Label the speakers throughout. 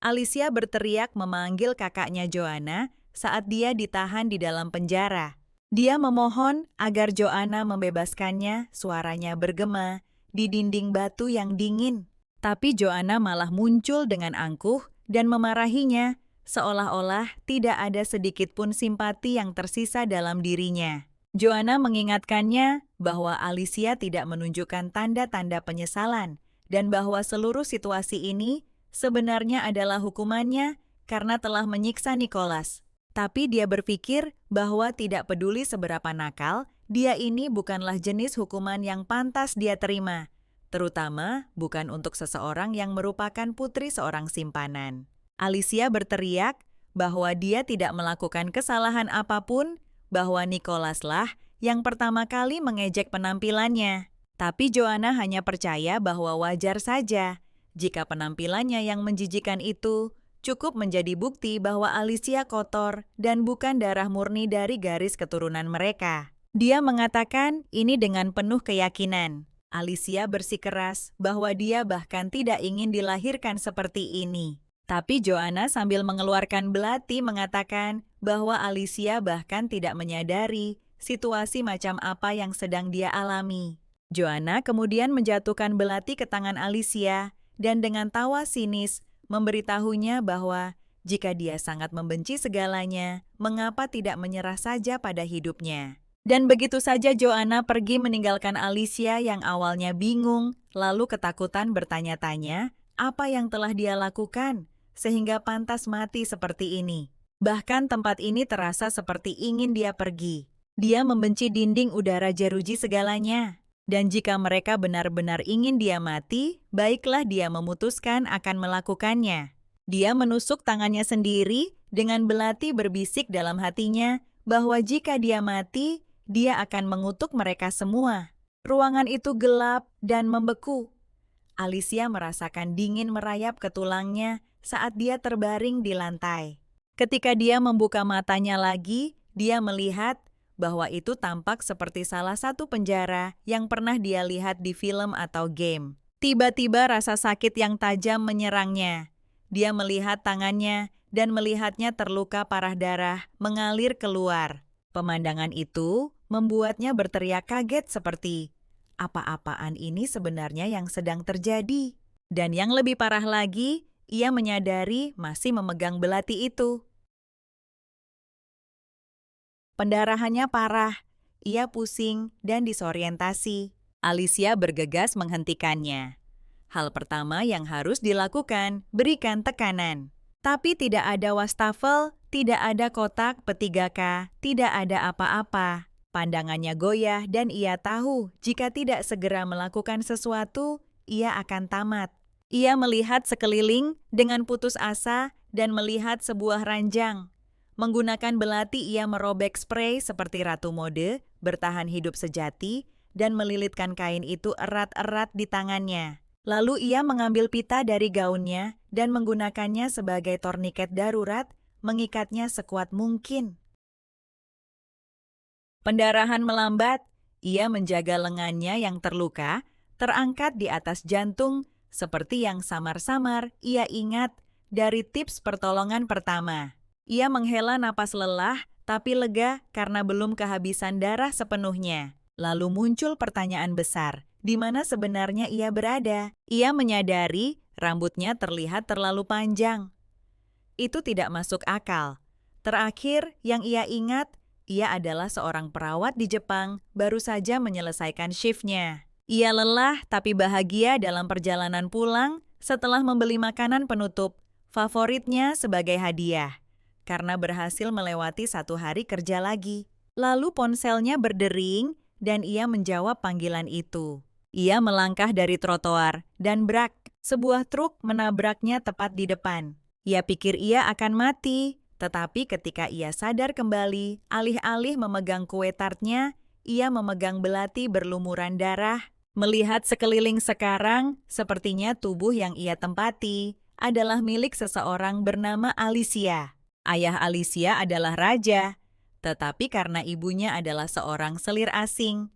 Speaker 1: Alicia berteriak memanggil kakaknya Joanna saat dia ditahan di dalam penjara. Dia memohon agar Joanna membebaskannya, suaranya bergema di dinding batu yang dingin. Tapi Joanna malah muncul dengan angkuh dan memarahinya, seolah-olah tidak ada sedikit pun simpati yang tersisa dalam dirinya. Joanna mengingatkannya bahwa Alicia tidak menunjukkan tanda-tanda penyesalan dan bahwa seluruh situasi ini sebenarnya adalah hukumannya karena telah menyiksa Nicholas. Tapi dia berpikir bahwa tidak peduli seberapa nakal, dia ini bukanlah jenis hukuman yang pantas dia terima, terutama bukan untuk seseorang yang merupakan putri seorang simpanan. Alicia berteriak bahwa dia tidak melakukan kesalahan apapun, bahwa Nicholas lah yang pertama kali mengejek penampilannya. Tapi Joanna hanya percaya bahwa wajar saja jika penampilannya yang menjijikan itu cukup menjadi bukti bahwa Alicia kotor dan bukan darah murni dari garis keturunan mereka. Dia mengatakan ini dengan penuh keyakinan. Alicia bersikeras bahwa dia bahkan tidak ingin dilahirkan seperti ini. Tapi Joanna sambil mengeluarkan belati mengatakan bahwa Alicia bahkan tidak menyadari situasi macam apa yang sedang dia alami. Joanna kemudian menjatuhkan belati ke tangan Alicia dan dengan tawa sinis memberitahunya bahwa jika dia sangat membenci segalanya, mengapa tidak menyerah saja pada hidupnya. Dan begitu saja Joanna pergi meninggalkan Alicia yang awalnya bingung, lalu ketakutan bertanya-tanya apa yang telah dia lakukan sehingga pantas mati seperti ini. Bahkan tempat ini terasa seperti ingin dia pergi. Dia membenci dinding udara jeruji segalanya. Dan jika mereka benar-benar ingin dia mati, baiklah dia memutuskan akan melakukannya. Dia menusuk tangannya sendiri dengan belati berbisik dalam hatinya bahwa jika dia mati, dia akan mengutuk mereka semua. Ruangan itu gelap dan membeku. Alicia merasakan dingin merayap ke tulangnya saat dia terbaring di lantai. Ketika dia membuka matanya lagi, dia melihat bahwa itu tampak seperti salah satu penjara yang pernah dia lihat di film atau game. Tiba-tiba rasa sakit yang tajam menyerangnya. Dia melihat tangannya dan melihatnya terluka parah darah mengalir keluar. Pemandangan itu membuatnya berteriak kaget seperti, apa-apaan ini sebenarnya yang sedang terjadi? Dan yang lebih parah lagi, ia menyadari masih memegang belati itu. Pendarahannya parah, ia pusing dan disorientasi. Alicia bergegas menghentikannya. Hal pertama yang harus dilakukan, berikan tekanan. Tapi tidak ada wastafel, tidak ada kotak P3K, tidak ada apa-apa. Pandangannya goyah dan ia tahu jika tidak segera melakukan sesuatu, ia akan tamat. Ia melihat sekeliling dengan putus asa dan melihat sebuah ranjang. Menggunakan belati ia merobek spray seperti ratu mode, bertahan hidup sejati, dan melilitkan kain itu erat-erat di tangannya. Lalu ia mengambil pita dari gaunnya dan menggunakannya sebagai torniket darurat, mengikatnya sekuat mungkin. Pendarahan melambat, ia menjaga lengannya yang terluka, terangkat di atas jantung, seperti yang samar-samar ia ingat dari tips pertolongan pertama. Ia menghela napas lelah, tapi lega karena belum kehabisan darah sepenuhnya. Lalu muncul pertanyaan besar, di mana sebenarnya ia berada? Ia menyadari rambutnya terlihat terlalu panjang. Itu tidak masuk akal. Terakhir yang ia ingat, ia adalah seorang perawat di Jepang, baru saja menyelesaikan shiftnya. Ia lelah tapi bahagia dalam perjalanan pulang setelah membeli makanan penutup favoritnya sebagai hadiah. Karena berhasil melewati satu hari kerja lagi. Lalu ponselnya berdering dan ia menjawab panggilan itu. Ia melangkah dari trotoar dan brak, sebuah truk menabraknya tepat di depan. Ia pikir ia akan mati, tetapi ketika ia sadar kembali, alih-alih memegang kue tartnya, ia memegang belati berlumuran darah. Melihat sekeliling sekarang, sepertinya tubuh yang ia tempati adalah milik seseorang bernama Alicia. Ayah Alicia adalah raja, tetapi karena ibunya adalah seorang selir asing,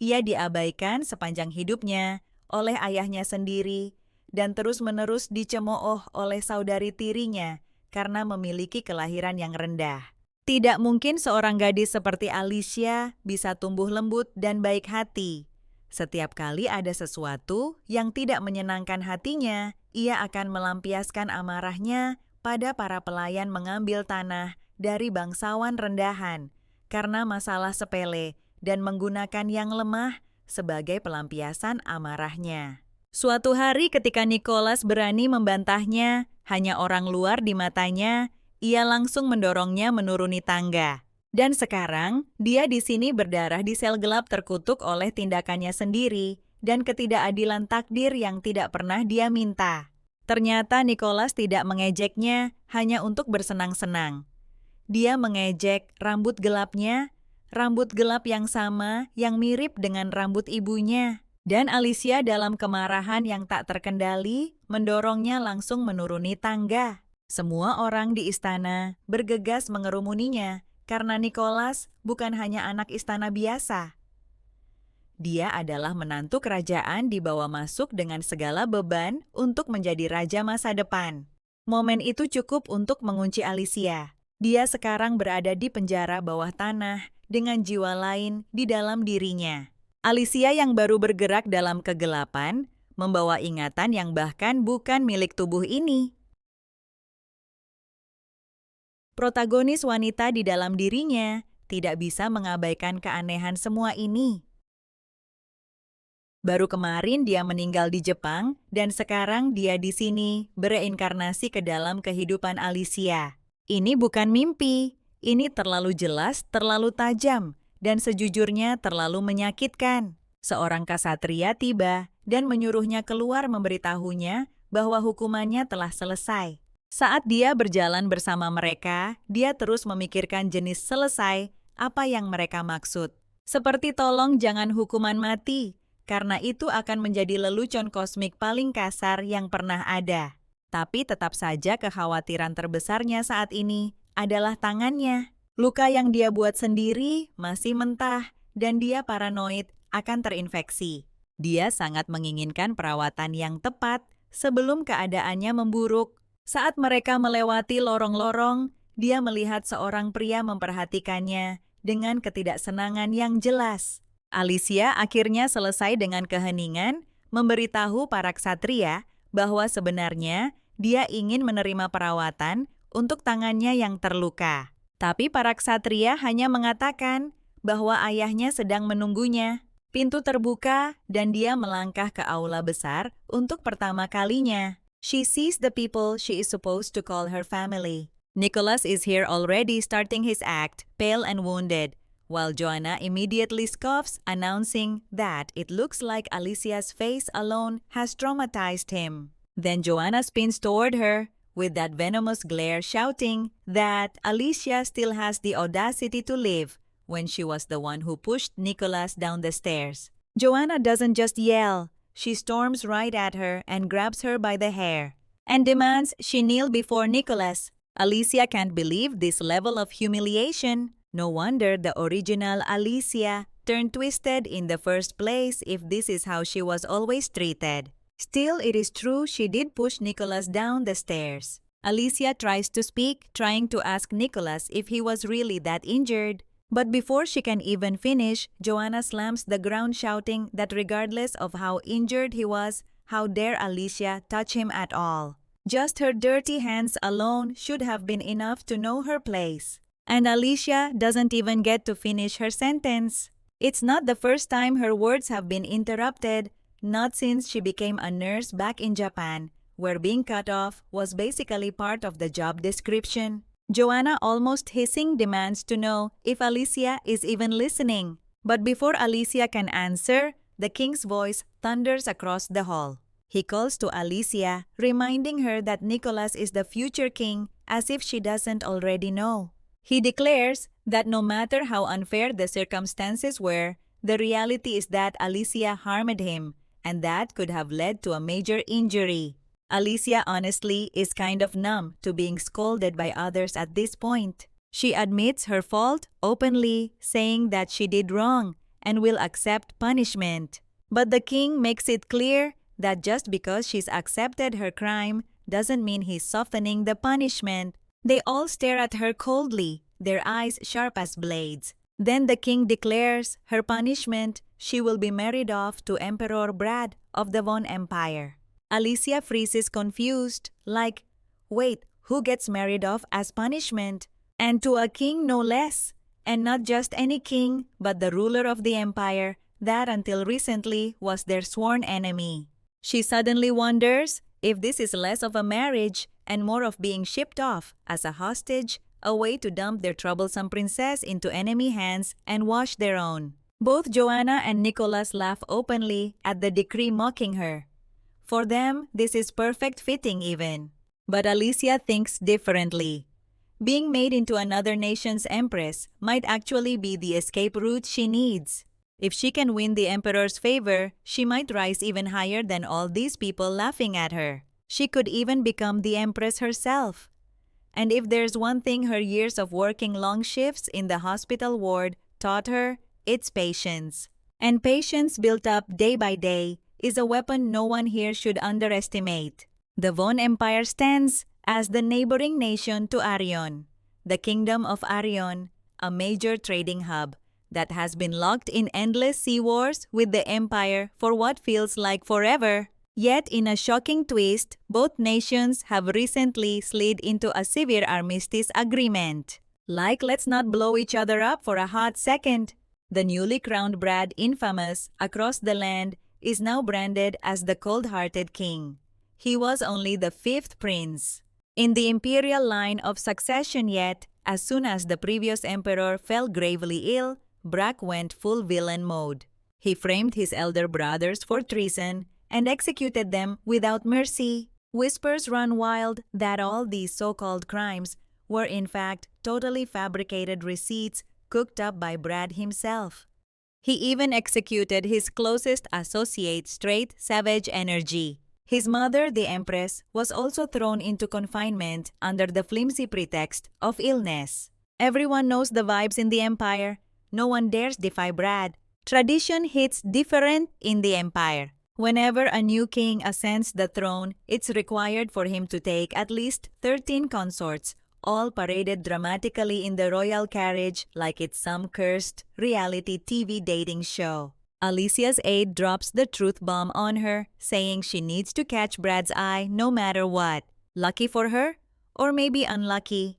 Speaker 1: ia diabaikan sepanjang hidupnya oleh ayahnya sendiri dan terus-menerus dicemooh oleh saudari tirinya karena memiliki kelahiran yang rendah. Tidak mungkin seorang gadis seperti Alicia bisa tumbuh lembut dan baik hati. Setiap kali ada sesuatu yang tidak menyenangkan hatinya, ia akan melampiaskan amarahnya pada para pelayan mengambil tanah dari bangsawan rendahan karena masalah sepele dan menggunakan yang lemah sebagai pelampiasan amarahnya. Suatu hari ketika Nicholas berani membantahnya, hanya orang luar di matanya, ia langsung mendorongnya menuruni tangga. Dan sekarang, dia di sini berdarah di sel gelap terkutuk oleh tindakannya sendiri dan ketidakadilan takdir yang tidak pernah dia minta. Ternyata Nicholas tidak mengejeknya hanya untuk bersenang-senang. Dia mengejek rambut gelapnya, rambut gelap yang sama yang mirip dengan rambut ibunya. Dan Alicia dalam kemarahan yang tak terkendali mendorongnya langsung menuruni tangga. Semua orang di istana bergegas mengerumuninya karena Nicholas bukan hanya anak istana biasa. Dia adalah menantu kerajaan dibawa masuk dengan segala beban untuk menjadi raja masa depan. Momen itu cukup untuk mengunci Alicia. Dia sekarang berada di penjara bawah tanah dengan jiwa lain di dalam dirinya. Alicia yang baru bergerak dalam kegelapan membawa ingatan yang bahkan bukan milik tubuh ini. Protagonis wanita di dalam dirinya tidak bisa mengabaikan keanehan semua ini. Baru kemarin dia meninggal di Jepang dan sekarang dia di sini bereinkarnasi ke dalam kehidupan Alicia. Ini bukan mimpi, ini terlalu jelas, terlalu tajam, dan sejujurnya terlalu menyakitkan. Seorang ksatria tiba dan menyuruhnya keluar memberitahunya bahwa hukumannya telah selesai. Saat dia berjalan bersama mereka, dia terus memikirkan jenis selesai apa yang mereka maksud. Seperti tolong jangan hukuman mati, karena itu akan menjadi lelucon kosmik paling kasar yang pernah ada. Tapi tetap saja kekhawatiran terbesarnya saat ini adalah tangannya. Luka yang dia buat sendiri masih mentah dan dia paranoid akan terinfeksi. Dia sangat menginginkan perawatan yang tepat sebelum keadaannya memburuk. Saat mereka melewati lorong-lorong, dia melihat seorang pria memperhatikannya dengan ketidaksenangan yang jelas. Alicia akhirnya selesai dengan keheningan memberitahu para ksatria bahwa sebenarnya dia ingin menerima perawatan untuk tangannya yang terluka. Tapi para ksatria hanya mengatakan bahwa ayahnya sedang menunggunya. Pintu terbuka dan dia melangkah ke aula besar untuk pertama kalinya. She sees the people she is supposed to call her family. Nicholas is here already starting his act, pale and wounded, while Joanna immediately scoffs, announcing that it looks like Alicia's face alone has traumatized him. Then Joanna spins toward her with that venomous glare, shouting that Alicia still has the audacity to live when she was the one who pushed Nicholas down the stairs. Joanna doesn't just yell. She storms right at her and grabs her by the hair and demands she kneel before Nicholas. Alicia can't believe this level of humiliation. No wonder the original Alicia turned twisted in the first place if this is how she was always treated. Still, it is true she did push Nicholas down the stairs. Alicia tries to speak, trying to ask Nicholas if he was really that injured. But before she can even finish, Joanna slams the ground shouting that regardless of how injured he was, how dare Alicia touch him at all. Just her dirty hands alone should have been enough to know her place. And Alicia doesn't even get to finish her sentence. It's not the first time her words have been interrupted, not since she became a nurse back in Japan, where being cut off was basically part of the job description. Joanna, almost hissing, demands to know if Alicia is even listening. But before Alicia can answer, the king's voice thunders across the hall. He calls to Alicia, reminding her that Nicholas is the future king, as if she doesn't already know. He declares that no matter how unfair the circumstances were, the reality is that Alicia harmed him, and that could have led to a major injury. Alicia honestly is kind of numb to being scolded by others at this point. She admits her fault openly, saying that she did wrong and will accept punishment. But the king makes it clear that just because she's accepted her crime doesn't mean he's softening the punishment. They all stare at her coldly, their eyes sharp as blades. Then the king declares her punishment: she will be married off to Emperor Brad of the Von Empire. Alicia freezes confused, like, wait, who gets married off as punishment? And to a king no less. And not just any king, but the ruler of the empire that until recently was their sworn enemy. She suddenly wonders if this is less of a marriage and more of being shipped off as a hostage, a way to dump their troublesome princess into enemy hands and wash their own. Both Joanna and Nicholas laugh openly at the decree mocking her. For them, this is perfect fitting even. But Alicia thinks differently. Being made into another nation's empress might actually be the escape route she needs. If she can win the emperor's favor, she might rise even higher than all these people laughing at her. She could even become the empress herself. And if there's one thing her years of working long shifts in the hospital ward taught her, it's patience. And patience built up day by day is a weapon no one here should underestimate. The Von Empire stands as the neighboring nation to Arion, the kingdom of Arion, a major trading hub that has been locked in endless sea wars with the empire for what feels like forever. Yet in a shocking twist, both nations have recently slid into a severe armistice agreement. Like, let's not blow each other up for a hot second. The newly crowned Brad Infamous across the land is now branded as the cold-hearted king. He was only the 5th prince in the imperial line of succession, yet as soon as the previous emperor fell gravely ill, Brack went full villain mode. He framed his elder brothers for treason and executed them without mercy. Whispers run wild that all these so-called crimes were in fact totally fabricated receipts cooked up by Brad himself. He even executed his closest associate straight savage energy. His mother, the Empress, was also thrown into confinement under the flimsy pretext of illness. Everyone knows the vibes in the Empire. No one dares defy Brad. Tradition hits different in the Empire. Whenever a new king ascends the throne, it's required for him to take at least 13 consorts, all paraded dramatically in the royal carriage like it's some cursed reality TV dating show. Alicia's aide drops the truth bomb on her, saying she needs to catch Brad's eye no matter what. Lucky for her? Or maybe unlucky?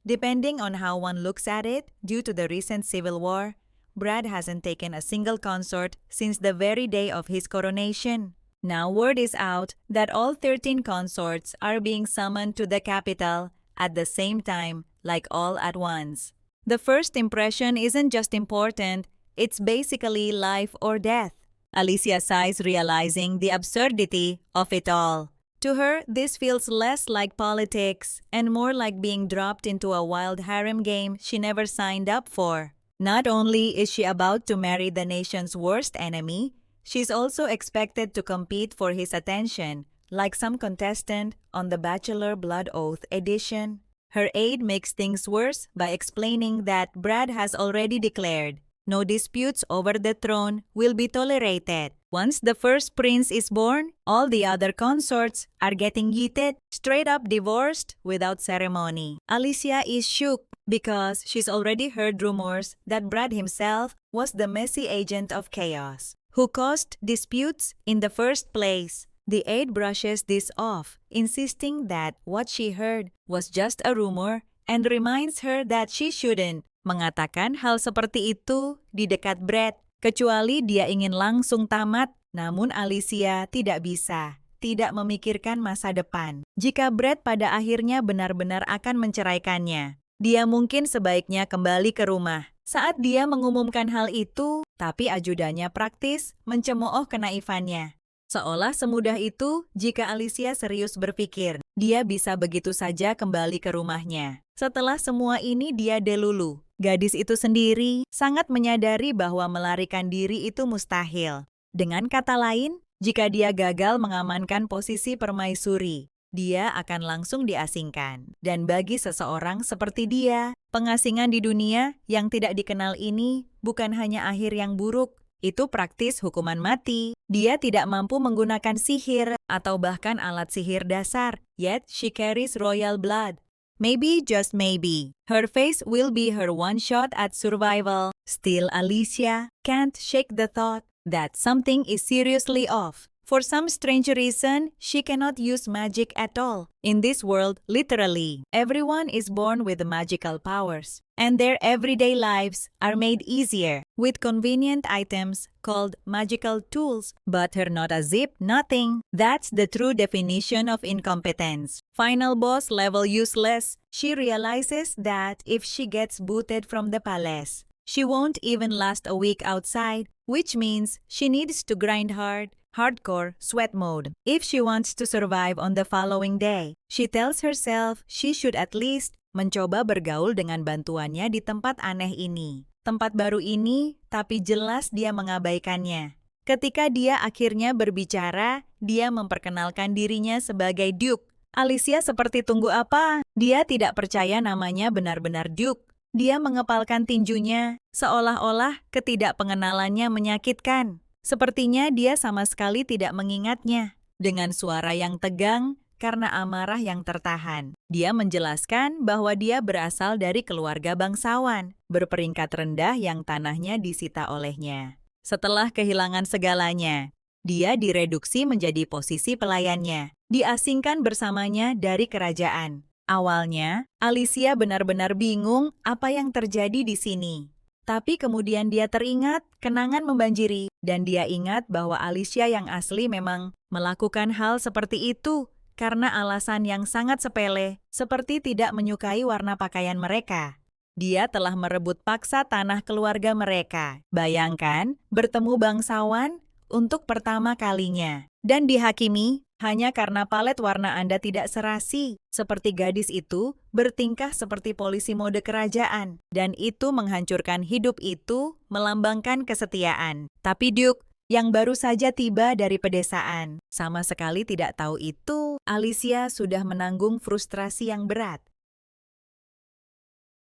Speaker 1: Depending on how one looks at it, due to the recent civil war, Brad hasn't taken a single consort since the very day of his coronation. Now word is out that all 13 consorts are being summoned to the capital at the same time, like all at once. The first impression isn't just important, it's basically life or death. Alicia sighs, realizing the absurdity of it all. To her, this feels less like politics and more like being dropped into a wild harem game she never signed up for. Not only is she about to marry the nation's worst enemy, she's also expected to compete for his attention, like some contestant on the Bachelor Blood Oath edition. Her aide makes things worse by explaining that Brad has already declared no disputes over the throne will be tolerated. Once the first prince is born, all the other consorts are getting yeeted, straight up divorced without ceremony. Alicia is shook because she's already heard rumors that Brad himself was the messy agent of chaos who caused disputes in the first place. The aide brushes this off, insisting that what she heard was just a rumor and reminds her that she shouldn't mengatakan hal seperti itu di dekat Brad, kecuali dia ingin langsung tamat. Namun Alicia tidak bisa, tidak memikirkan masa depan. Jika Brad pada akhirnya benar-benar akan menceraikannya, dia mungkin sebaiknya kembali ke rumah. Saat dia mengumumkan hal itu, tapi ajudannya praktis mencemooh kenaifannya. Seolah semudah itu jika Alicia serius berpikir, dia bisa begitu saja kembali ke rumahnya. Setelah semua ini dia delulu. Gadis itu sendiri sangat menyadari bahwa melarikan diri itu mustahil. Dengan kata lain, jika dia gagal mengamankan posisi permaisuri, dia akan langsung diasingkan. Dan bagi seseorang seperti dia, pengasingan di dunia yang tidak dikenal ini bukan hanya akhir yang buruk, Itu praktis hukuman mati. Dia tidak mampu menggunakan sihir atau bahkan alat sihir dasar, yet she carries royal blood. Maybe, just maybe, her face will be her one shot at survival. Still, Alicia can't shake the thought that something is seriously off. For some strange reason, she cannot use magic at all. In this world, literally, everyone is born with magical powers, and their everyday lives are made easier with convenient items called magical tools. But her not a zip, nothing. That's the true definition of incompetence. Final boss level useless. She realizes that if she gets booted from the palace, she won't even last a week outside, which means she needs to grind hard. Hardcore sweat mode. If she wants to survive on the following day, she tells herself she should at least mencoba bergaul dengan bantuannya di tempat aneh ini. Tempat baru ini, tapi jelas dia mengabaikannya. Ketika dia akhirnya berbicara, dia memperkenalkan dirinya sebagai Duke. Alicia seperti tunggu apa? Dia tidak percaya namanya benar-benar Duke. Dia mengepalkan tinjunya, seolah-olah ketidakpengenalannya menyakitkan. Sepertinya dia sama sekali tidak mengingatnya. Dengan suara yang tegang karena amarah yang tertahan, dia menjelaskan bahwa dia berasal dari keluarga bangsawan, berperingkat rendah yang tanahnya disita olehnya. Setelah kehilangan segalanya, dia direduksi menjadi posisi pelayannya, diasingkan bersamanya dari kerajaan. Awalnya, Alicia benar-benar bingung apa yang terjadi di sini. Tapi kemudian dia teringat, kenangan membanjiri, dan dia ingat bahwa Alicia yang asli memang melakukan hal seperti itu karena alasan yang sangat sepele, seperti tidak menyukai warna pakaian mereka. Dia telah merebut paksa tanah keluarga mereka. Bayangkan, bertemu bangsawan untuk pertama kalinya, dan dihakimi hanya karena palet warna Anda tidak serasi. Seperti gadis itu, bertingkah seperti polisi mode kerajaan. Dan itu menghancurkan hidup itu, melambangkan kesetiaan. Tapi Duke, yang baru saja tiba dari pedesaan, sama sekali tidak tahu itu. Alicia sudah menanggung frustrasi yang berat.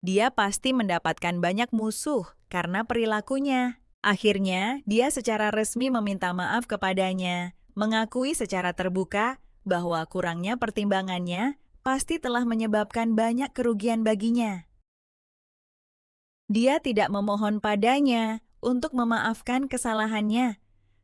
Speaker 1: Dia pasti mendapatkan banyak musuh karena perilakunya. Akhirnya, dia secara resmi meminta maaf kepadanya, mengakui secara terbuka bahwa kurangnya pertimbangannya pasti telah menyebabkan banyak kerugian baginya. Dia tidak memohon padanya untuk memaafkan kesalahannya,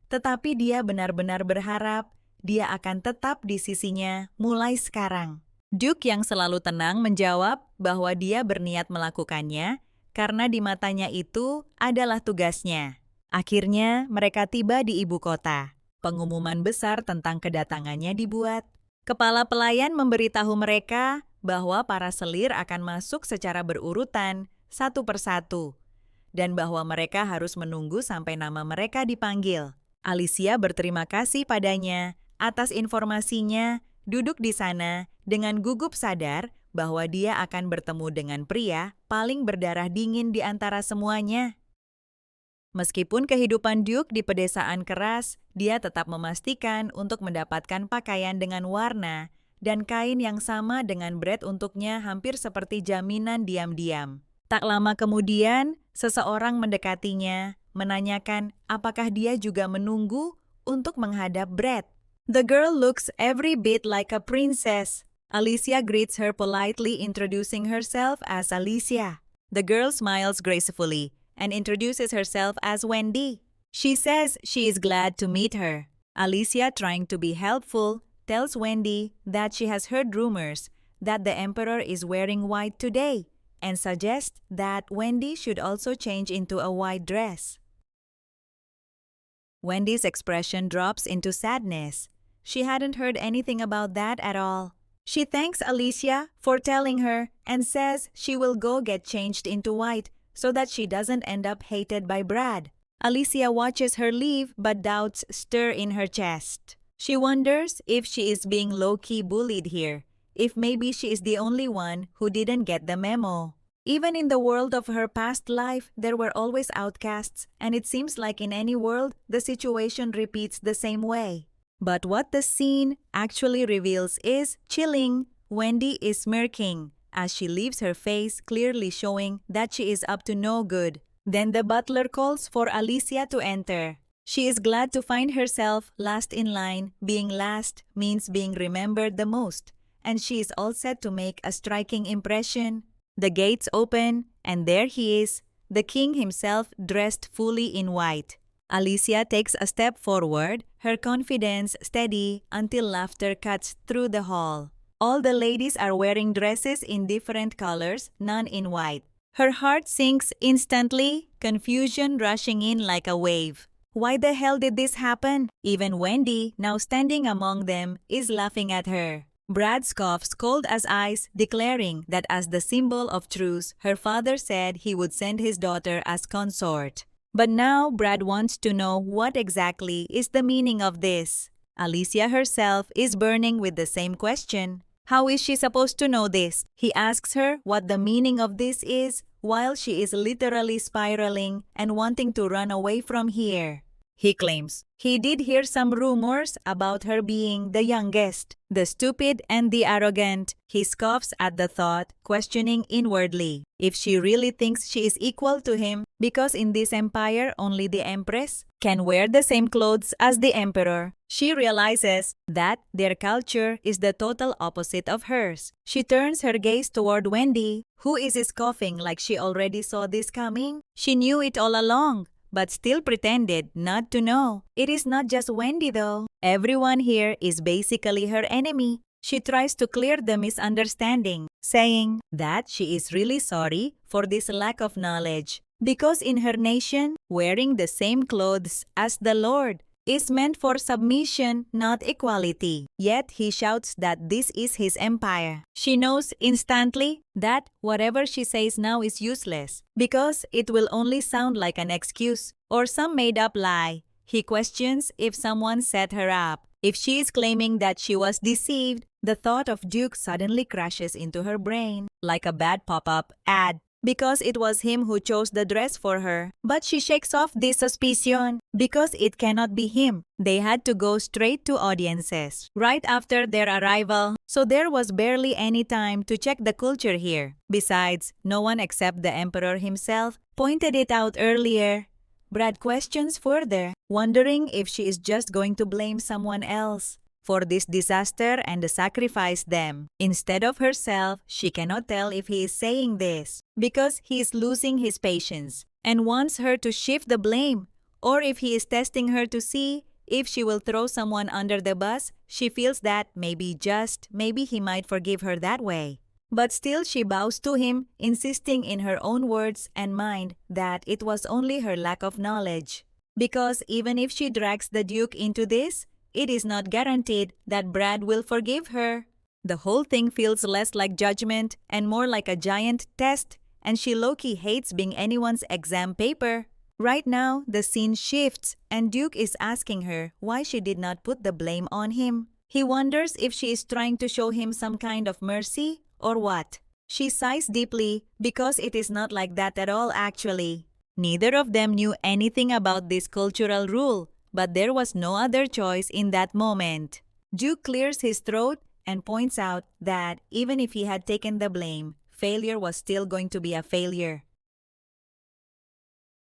Speaker 1: tetapi dia benar-benar berharap dia akan tetap di sisinya mulai sekarang. Duke yang selalu tenang menjawab bahwa dia berniat melakukannya karena di matanya itu adalah tugasnya. Akhirnya mereka tiba di ibu kota. Pengumuman besar tentang kedatangannya dibuat. Kepala pelayan memberitahu mereka bahwa para selir akan masuk secara berurutan, satu persatu, dan bahwa mereka harus menunggu sampai nama mereka dipanggil. Alicia berterima kasih padanya atas informasinya, duduk di sana dengan gugup sadar bahwa dia akan bertemu dengan pria paling berdarah dingin di antara semuanya. Meskipun kehidupan Duke di pedesaan keras, dia tetap memastikan untuk mendapatkan pakaian dengan warna dan kain yang sama dengan Brad untuknya hampir seperti jaminan diam-diam. Tak lama kemudian, seseorang mendekatinya, menanyakan apakah dia juga menunggu untuk menghadap Brad. The girl looks every bit like a princess. Alicia greets her politely, introducing herself as Alicia. The girl smiles gracefully and introduces herself as Wendy. She says she is glad to meet her. Alicia, trying to be helpful, tells Wendy that she has heard rumors that the emperor is wearing white today and suggests that Wendy should also change into a white dress. Wendy's expression drops into sadness. She hadn't heard anything about that at all. She thanks Alicia for telling her and says she will go get changed into white so that she doesn't end up hated by Brad. Alicia watches her leave but doubts stir in her chest. She wonders if she is being low-key bullied here, if maybe she is the only one who didn't get the memo. Even in the world of her past life, there were always outcasts, and it seems like in any world, the situation repeats the same way. But what the scene actually reveals is chilling. Wendy is smirking as she leaves, her face clearly showing that she is up to no good. Then the butler calls for Alicia to enter. She is glad to find herself last in line. Being last means being remembered the most, and she is all set to make a striking impression. The gates open, and there he is, the king himself, dressed fully in white. Alicia takes a step forward, her confidence steady until laughter cuts through the hall. All the ladies are wearing dresses in different colors, none in white. Her heart sinks instantly, confusion rushing in like a wave. Why the hell did this happen? Even Wendy, now standing among them, is laughing at her. Brad scoffs cold as ice, declaring that as the symbol of truce, her father said he would send his daughter as consort. But now Brad wants to know what exactly is the meaning of this. Alicia herself is burning with the same question. How is she supposed to know this? He asks her what the meaning of this is while she is literally spiraling and wanting to run away from here. He claims he did hear some rumors about her being the youngest, the stupid and the arrogant. He scoffs at the thought, questioning inwardly if she really thinks she is equal to him, because in this empire only the empress can wear the same clothes as the emperor. She realizes that their culture is the total opposite of hers. She turns her gaze toward Wendy, who is scoffing like she already saw this coming. She knew it all along, but still pretended not to know. It is not just Wendy though. Everyone here is basically her enemy. She tries to clear the misunderstanding, saying that she is really sorry for this lack of knowledge, because in her nation, wearing the same clothes as the Lord is meant for submission, not equality. Yet he shouts that this is his empire. She knows instantly that whatever she says now is useless, because it will only sound like an excuse or some made-up lie. He questions if someone set her up. If she is claiming that she was deceived, the thought of Duke suddenly crashes into her brain like a bad pop-up ad, because it was him who chose the dress for her. But she shakes off this suspicion because it cannot be him. They had to go straight to audiences right after their arrival, so there was barely any time to check the culture here. Besides, no one except the emperor himself pointed it out earlier. Brad questions further, wondering if she is just going to blame someone else for this disaster and sacrifice them. Instead of herself, she cannot tell if he is saying this because he is losing his patience and wants her to shift the blame, or if he is testing her to see if she will throw someone under the bus. She feels that maybe he might forgive her that way. But still she bows to him, insisting in her own words and mind that it was only her lack of knowledge. Because even if she drags the Duke into this, it is not guaranteed that Brad will forgive her. The whole thing feels less like judgment and more like a giant test, and she low-key hates being anyone's exam paper. Right now, the scene shifts, and Duke is asking her why she did not put the blame on him. He wonders if she is trying to show him some kind of mercy or what. She sighs deeply because it is not like that at all actually. Neither of them knew anything about this cultural rule, but there was no other choice in that moment. Duke clears his throat and points out that even if he had taken the blame, failure was still going to be a failure.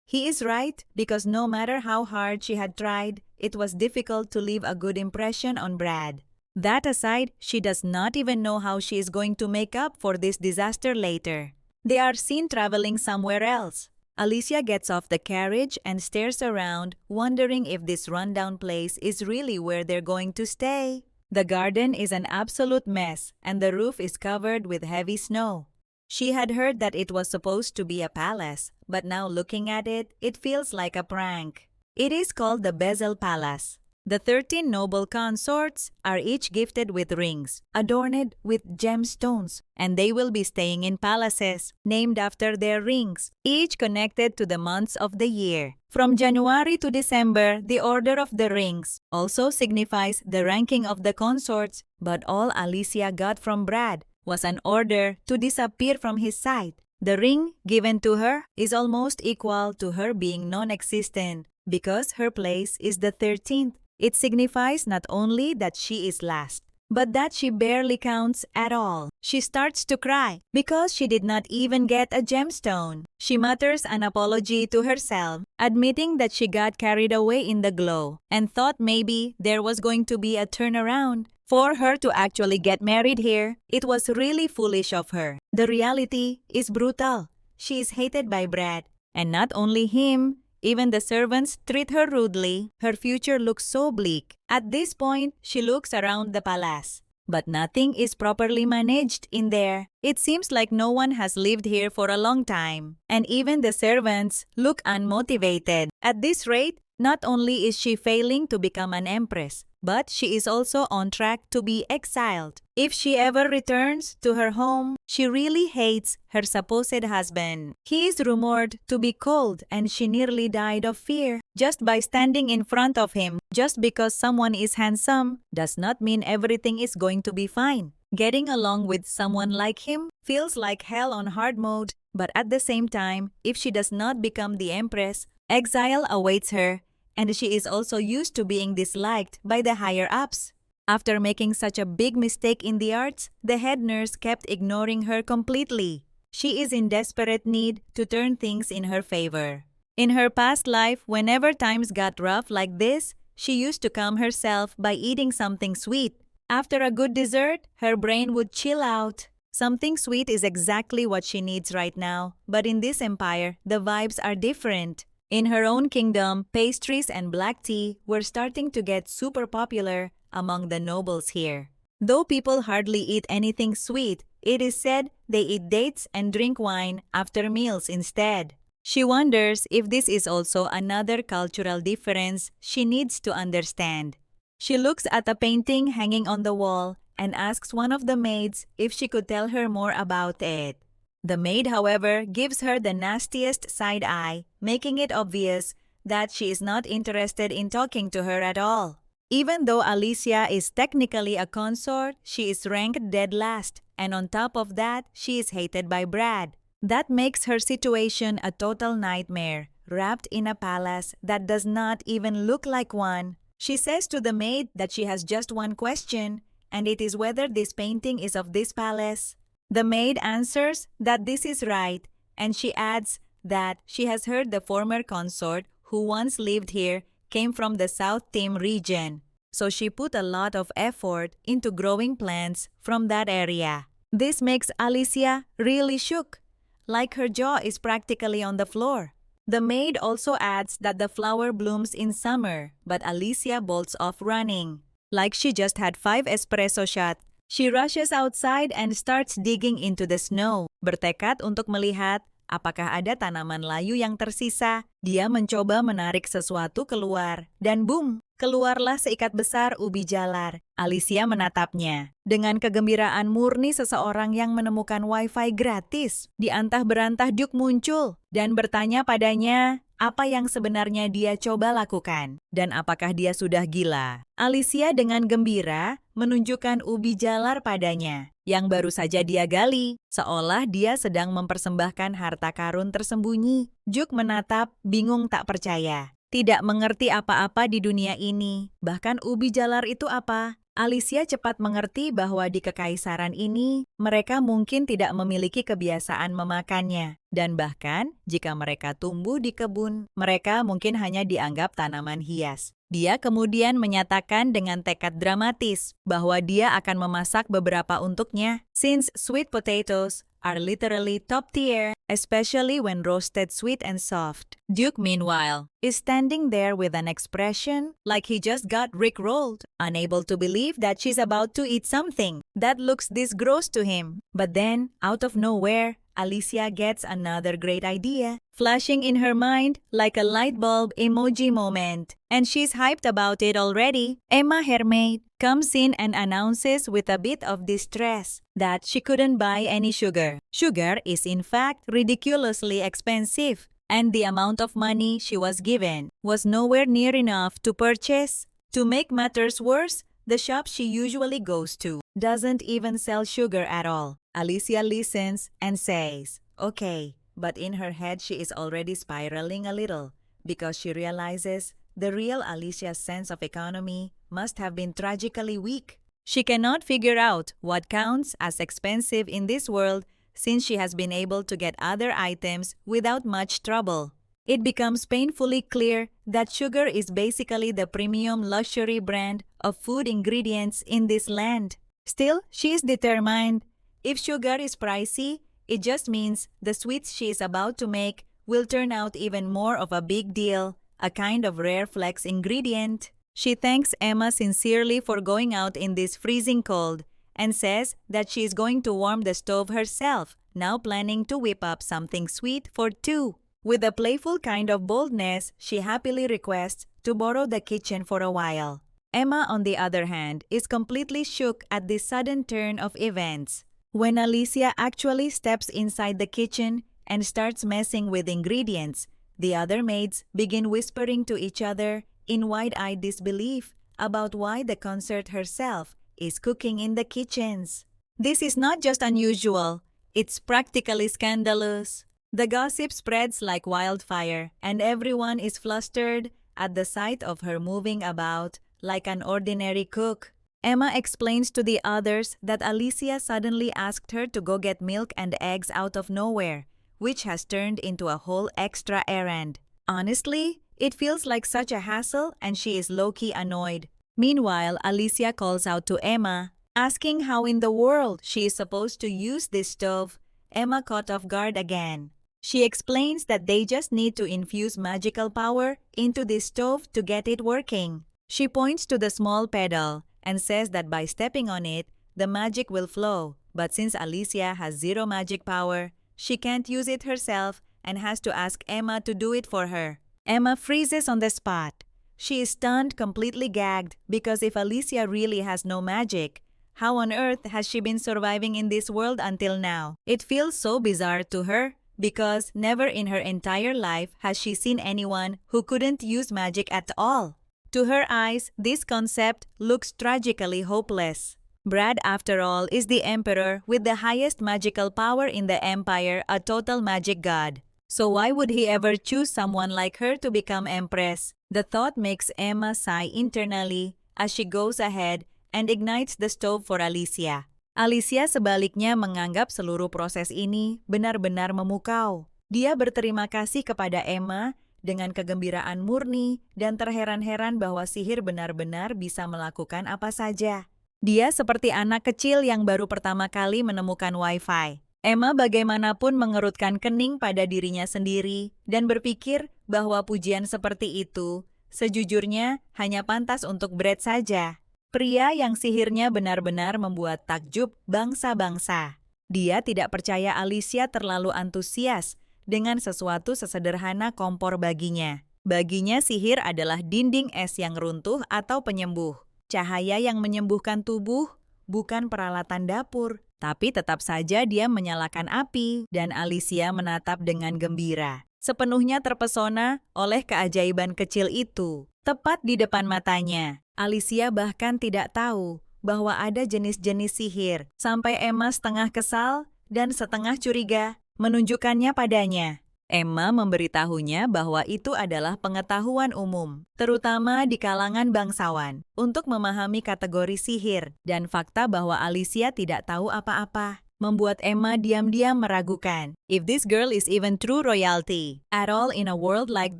Speaker 1: He is right, because no matter how hard she had tried, it was difficult to leave a good impression on Brad. That aside, she does not even know how she is going to make up for this disaster later. They are seen traveling somewhere else. Alicia gets off the carriage and stares around, wondering if this rundown place is really where they're going to stay. The garden is an absolute mess, and the roof is covered with heavy snow. She had heard that it was supposed to be a palace, but now looking at it, it feels like a prank. It is called the Bezel Palace. The 13 noble consorts are each gifted with rings, adorned with gemstones, and they will be staying in palaces named after their rings, each connected to the months of the year. From January to December, the order of the rings also signifies the ranking of the consorts, but all Alicia got from Brad was an order to disappear from his sight. The ring given to her is almost equal to her being non-existent because her place is the 13th. It signifies not only that she is last, but that she barely counts at all. She starts to cry because she did not even get a gemstone. She mutters an apology to herself, admitting that she got carried away in the glow and thought maybe there was going to be a turnaround. For her to actually get married here, it was really foolish of her. The reality is brutal. She is hated by Brad, and not only him, even the servants treat her rudely. Her future looks so bleak. At this point, she looks around the palace, but nothing is properly managed in there. It seems like no one has lived here for a long time, and even the servants look unmotivated. At this rate, not only is she failing to become an empress, but she is also on track to be exiled. If she ever returns to her home, she really hates her supposed husband. He is rumored to be cold, and she nearly died of fear just by standing in front of him. Just because someone is handsome does not mean everything is going to be fine. Getting along with someone like him feels like hell on hard mode, but at the same time, if she does not become the empress, exile awaits her, and she is also used to being disliked by the higher-ups. After making such a big mistake in the arts, the head nurse kept ignoring her completely. She is in desperate need to turn things in her favor. In her past life, whenever times got rough like this, she used to calm herself by eating something sweet. After a good dessert, her brain would chill out. Something sweet is exactly what she needs right now, but in this empire, the vibes are different. In her own kingdom, pastries and black tea were starting to get super popular among the nobles here. Though people hardly eat anything sweet, it is said they eat dates and drink wine after meals instead. She wonders if this is also another cultural difference she needs to understand. She looks at a painting hanging on the wall and asks one of the maids if she could tell her more about it. The maid, however, gives her the nastiest side eye, making it obvious that she is not interested in talking to her at all. Even though Alicia is technically a consort, she is ranked dead last, and on top of that, she is hated by Brad. That makes her situation a total nightmare, wrapped in a palace that does not even look like one. She says to the maid that she has just one question, and it is whether this painting is of this palace. The maid answers that this is right, and she adds that she has heard the former consort who once lived here came from the South Tim region, so she put a lot of effort into growing plants from that area. This makes Alicia really shook, like her jaw is practically on the floor. The maid also adds that the flower blooms in summer, but Alicia bolts off running. Like she just had 5 espresso shots, she rushes outside and starts digging into the snow. Bertekad untuk melihat apakah ada tanaman layu yang tersisa. Dia mencoba menarik sesuatu keluar, dan boom! Keluarlah seikat besar ubi jalar. Alicia menatapnya. Dengan kegembiraan murni seseorang yang menemukan wifi gratis, di antah berantah Duke muncul dan bertanya padanya apa yang sebenarnya dia coba lakukan dan apakah dia sudah gila. Alicia dengan gembira menunjukkan ubi jalar padanya yang baru saja dia gali, seolah dia sedang mempersembahkan harta karun tersembunyi. Duke menatap, bingung tak percaya. Tidak mengerti apa-apa di dunia ini, bahkan ubi jalar itu apa. Alicia cepat mengerti bahwa di kekaisaran ini, mereka mungkin tidak memiliki kebiasaan memakannya. Dan bahkan, jika mereka tumbuh di kebun, mereka mungkin hanya dianggap tanaman hias. Dia kemudian menyatakan dengan tekad dramatis bahwa dia akan memasak beberapa untuknya. Since sweet potatoes are literally top tier, especially when roasted sweet and soft. Duke, meanwhile, is standing there with an expression like he just got rickrolled, unable to believe that she's about to eat something that looks this gross to him. But then, out of nowhere, Alicia gets another great idea, flashing in her mind like a light bulb emoji moment. And she's hyped about it already. Emma, her maid, comes in and announces with a bit of distress that she couldn't buy any sugar. Sugar is in fact ridiculously expensive, and the amount of money she was given was nowhere near enough to purchase. To make matters worse, the shop she usually goes to doesn't even sell sugar at all. Alicia listens and says, okay, but in her head she is already spiraling a little because she realizes the real Alicia's sense of economy must have been tragically weak. She cannot figure out what counts as expensive in this world since she has been able to get other items without much trouble. It becomes painfully clear that sugar is basically the premium luxury brand of food ingredients in this land. Still, she is determined. If sugar is pricey, it just means the sweets she is about to make will turn out even more of a big deal, a kind of rare flex ingredient. She thanks Emma sincerely for going out in this freezing cold and says that she is going to warm the stove herself, now planning to whip up something sweet for two. With a playful kind of boldness, she happily requests to borrow the kitchen for a while. Emma, on the other hand, is completely shook at this sudden turn of events. When Alicia actually steps inside the kitchen and starts messing with ingredients, the other maids begin whispering to each other in wide-eyed disbelief about why the consort herself is cooking in the kitchens. This is not just unusual, it's practically scandalous. The gossip spreads like wildfire, and everyone is flustered at the sight of her moving about like an ordinary cook. Emma explains to the others that Alicia suddenly asked her to go get milk and eggs out of nowhere, which has turned into a whole extra errand. Honestly, it feels like such a hassle and she is low-key annoyed. Meanwhile, Alicia calls out to Emma, asking how in the world she is supposed to use this stove. Emma caught off guard again. She explains that they just need to infuse magical power into this stove to get it working. She points to the small pedal and says that by stepping on it, the magic will flow. But since Alicia has zero magic power, she can't use it herself and has to ask Emma to do it for her. Emma freezes on the spot. She is stunned, completely gagged, because if Alicia really has no magic, how on earth has she been surviving in this world until now? It feels so bizarre to her, because never in her entire life has she seen anyone who couldn't use magic at all. To her eyes, this concept looks tragically hopeless. Brad, after all, is the emperor with the highest magical power in the empire, a total magic god. So why would he ever choose someone like her to become empress? The thought makes Emma sigh internally as she goes ahead and ignites the stove for Alicia. Alicia sebaliknya menganggap seluruh proses ini benar-benar memukau. Dia berterima kasih kepada Emma dengan kegembiraan murni dan terheran-heran bahwa sihir benar-benar bisa melakukan apa saja. Dia seperti anak kecil yang baru pertama kali menemukan Wi-Fi. Emma bagaimanapun mengerutkan kening pada dirinya sendiri dan berpikir bahwa pujian seperti itu sejujurnya hanya pantas untuk Brad saja. Pria yang sihirnya benar-benar membuat takjub bangsa-bangsa. Dia tidak percaya Alicia terlalu antusias dengan sesuatu sesederhana kompor baginya. Baginya sihir adalah dinding es yang runtuh atau penyembuh. Cahaya yang menyembuhkan tubuh, bukan peralatan dapur. Tapi tetap saja dia menyalakan api dan Alicia menatap dengan gembira. Sepenuhnya terpesona oleh keajaiban kecil itu. Tepat di depan matanya, Alicia bahkan tidak tahu bahwa ada jenis-jenis sihir. Sampai Emma setengah kesal dan setengah curiga menunjukkannya padanya. Emma memberitahunya bahwa itu adalah pengetahuan umum, terutama di kalangan bangsawan, untuk memahami kategori sihir, dan fakta bahwa Alicia tidak tahu apa-apa membuat Emma diam-diam meragukan if this girl is even true royalty at all in a world like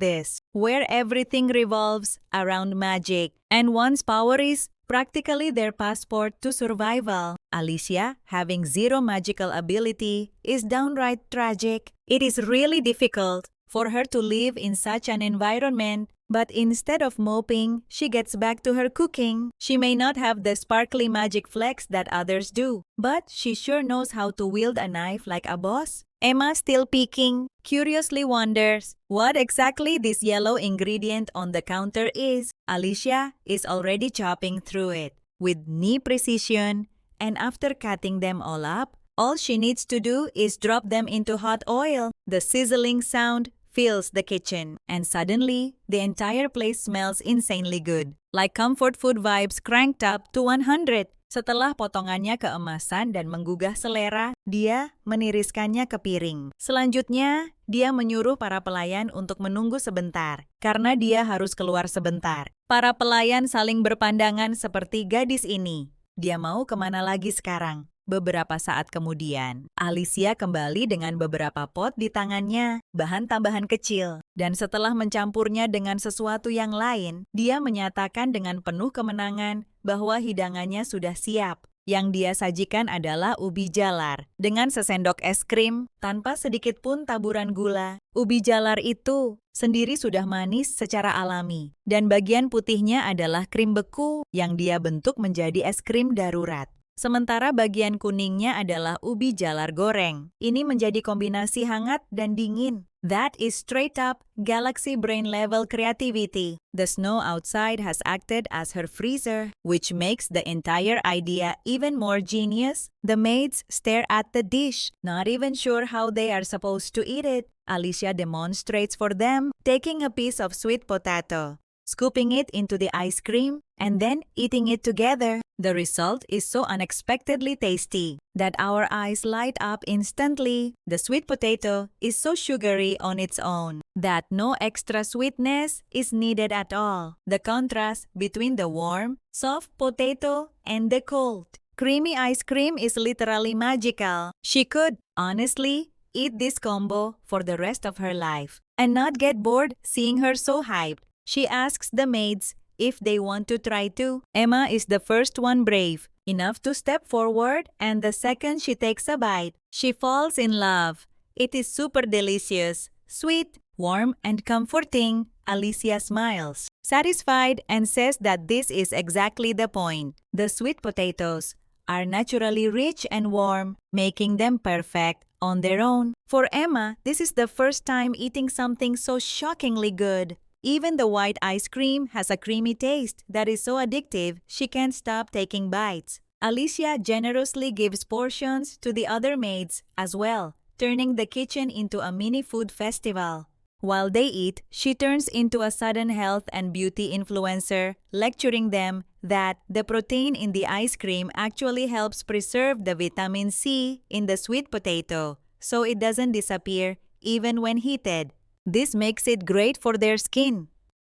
Speaker 1: this, where everything revolves around magic, and one's power is practically their passport to survival. Alicia, having zero magical ability, is downright tragic. It is really difficult for her to live in such an environment, but instead of moping, she gets back to her cooking. She may not have the sparkly magic flex that others do, but she sure knows how to wield a knife like a boss. Emma, still peeking, curiously wonders what exactly this yellow ingredient on the counter is. Alicia is already chopping through it with knee precision, and after cutting them all up, all she needs to do is drop them into hot oil. The sizzling sound fills the kitchen, and suddenly, the entire place smells insanely good, like comfort food vibes cranked up to 100. Setelah potongannya keemasan dan menggugah selera, dia meniriskannya ke piring. Selanjutnya, dia menyuruh para pelayan untuk menunggu sebentar, karena dia harus keluar sebentar. Para pelayan saling berpandangan seperti gadis ini. Dia mau kemana lagi sekarang? Beberapa saat kemudian, Alicia kembali dengan beberapa pot di tangannya, bahan tambahan kecil. Dan setelah mencampurnya dengan sesuatu yang lain, dia menyatakan dengan penuh kemenangan bahwa hidangannya sudah siap. Yang dia sajikan adalah ubi jalar, dengan sesendok es krim, tanpa sedikit pun taburan gula. Ubi jalar itu sendiri sudah manis secara alami, dan bagian putihnya adalah krim beku yang dia bentuk menjadi es krim darurat. Sementara bagian kuningnya adalah ubi jalar goreng. Ini menjadi kombinasi hangat dan dingin. That is straight up galaxy brain level creativity. The snow outside has acted as her freezer, which makes the entire idea even more genius. The maids stare at the dish, not even sure how they are supposed to eat it. Alicia demonstrates for them, taking a piece of sweet potato, scooping it into the ice cream, and then eating it together. The result is so unexpectedly tasty that our eyes light up instantly. The sweet potato is so sugary on its own that no extra sweetness is needed at all. The contrast between the warm, soft potato and the cold, creamy ice cream is literally magical. She could, honestly, eat this combo for the rest of her life and not get bored seeing her so hyped. She asks the maids if they want to try too. Emma is the first one brave enough to step forward, and the second she takes a bite, she falls in love. It is super delicious, sweet, warm, and comforting. Alicia smiles, satisfied, and says that this is exactly the point. The sweet potatoes are naturally rich and warm, making them perfect on their own. For Emma, this is the first time eating something so shockingly good. Even the white ice cream has a creamy taste that is so addictive she can't stop taking bites. Alicia generously gives portions to the other maids as well, turning the kitchen into a mini food festival. While they eat, she turns into a sudden health and beauty influencer, lecturing them that the protein in the ice cream actually helps preserve the vitamin C in the sweet potato, so it doesn't disappear even when heated. This makes it great for their skin.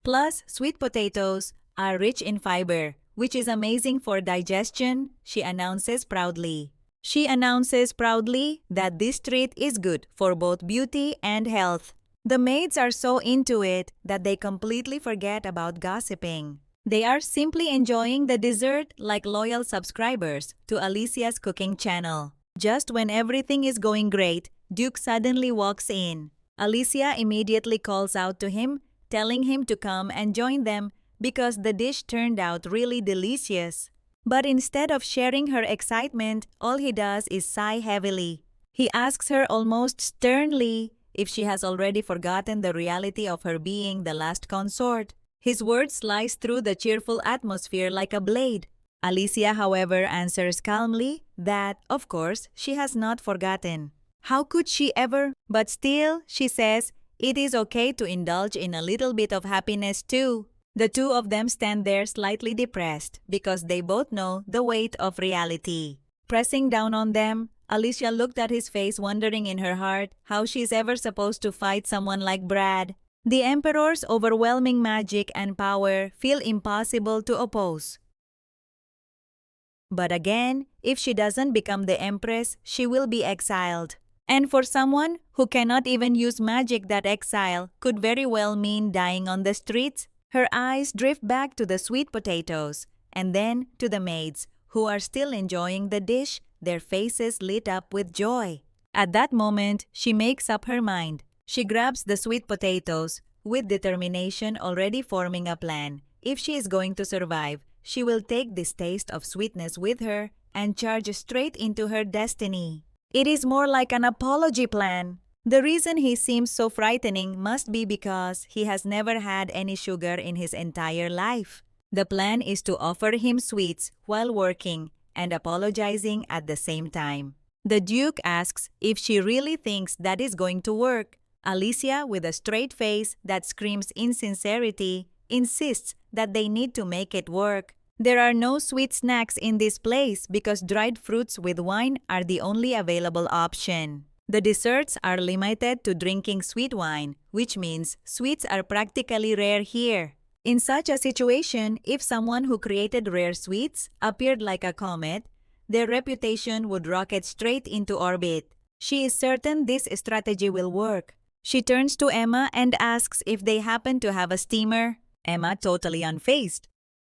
Speaker 1: Plus, sweet potatoes are rich in fiber, which is amazing for digestion, she announces proudly. She announces proudly that this treat is good for both beauty and health. The maids are so into it that they completely forget about gossiping. They are simply enjoying the dessert like loyal subscribers to Alicia's cooking channel. Just when everything is going great, Duke suddenly walks in. Alicia immediately calls out to him, telling him to come and join them because the dish turned out really delicious. But instead of sharing her excitement, all he does is sigh heavily. He asks her almost sternly if she has already forgotten the reality of her being the last consort. His words slice through the cheerful atmosphere like a blade. Alicia, however, answers calmly that, of course, she has not forgotten. How could she ever? But still, she says, it is okay to indulge in a little bit of happiness too. The two of them stand there slightly depressed because they both know the weight of reality pressing down on them. Alicia looked at his face, wondering in her heart how she's ever supposed to fight someone like Brad. The Emperor's overwhelming magic and power feel impossible to oppose. But again, if she doesn't become the Empress, she will be exiled. And for someone who cannot even use magic, that exile could very well mean dying on the streets. Her eyes drift back to the sweet potatoes, and then to the maids, who are still enjoying the dish, their faces lit up with joy. At that moment, she makes up her mind. She grabs the sweet potatoes, with determination already forming a plan. If she is going to survive, she will take this taste of sweetness with her and charge straight into her destiny. It is more like an apology plan. The reason he seems so frightening must be because he has never had any sugar in his entire life. The plan is to offer him sweets while working and apologizing at the same time. The Duke asks if she really thinks that is going to work. Alicia, with a straight face that screams insincerity, insists that they need to make it work. There are no sweet snacks in this place because dried fruits with wine are the only available option. The desserts are limited to drinking sweet wine, which means sweets are practically rare here. In such a situation, if someone who created rare sweets appeared like a comet, their reputation would rocket straight into orbit. She is certain this strategy will work. She turns to Emma and asks if they happen to have a steamer. Emma, totally unfazed,